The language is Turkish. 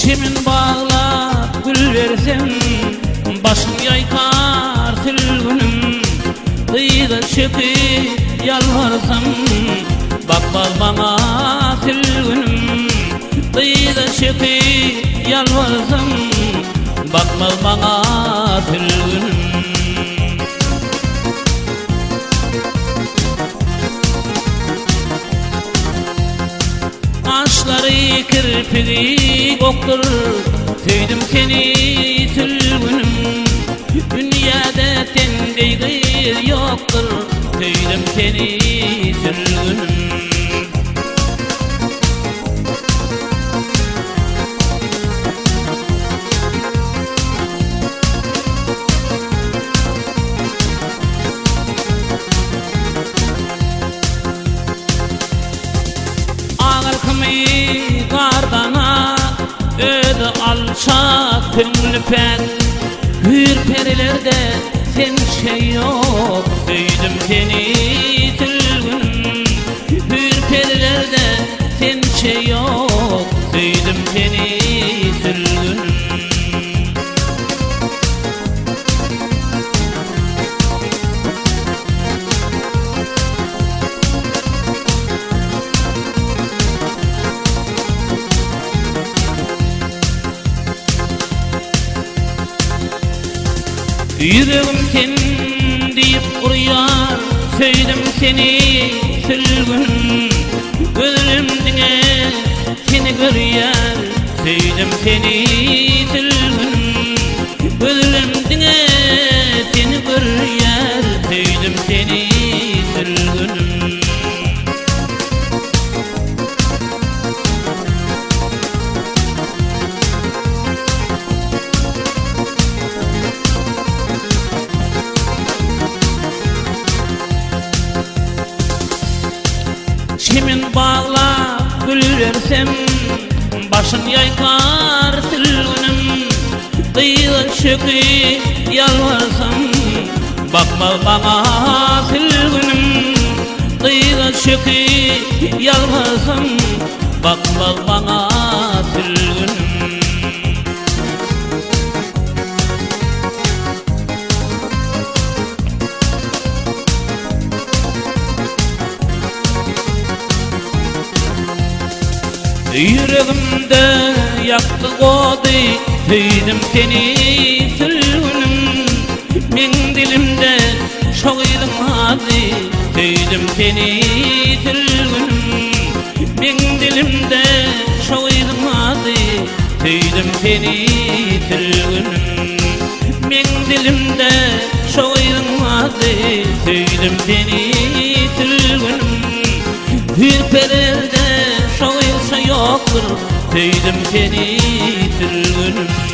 Çemin bağlap gül versem, başım yaykar tülgünüm. Kıyıda çöküp yalvarsam, bakmaz bana tülgünüm. Kıyıda çöküp yalvarsam, bakmaz bana tülgünüm. Aşları kirpigi koktur, tüydüm seni tülgünüm. Dünyada sendey gıyr yoktur, tüydüm seni tülgünüm. Gardana ödü alçak köngülü pek, hürperilerde sen şey yok, tüydüm seni tülgünüm. Hürperilerde sen şey yok, tüydüm seni tülgünüm. Yüreğim sen deyip uruyar, söyledim seni tülgünüm. Gözümdüne seni görüyer, söyledim seni tülgünüm. Gözümdüne seni görüyer, söyledim seni tülgünüm. Çemin bağlap gül versem, başım yaykar tülgünüm. Kıyıda çöküp yalvarsam, bakma bana tülgünüm. Kıyıda çöküp yalvarsam, bakma bana tülgünüm. Yüreğimde yaktı kodu, tüydüm seni tülgünüm. Men dilimde şoğydum hadi, tüydüm seni tülgünüm. Men dilimde şoğydum hadi, tüydüm seni tülgünüm. Men dilimde şoğydum hadi, tüydüm seni tülgünüm. Hürperelde şoğysa yoktur, tüydüm seni tülgünüm.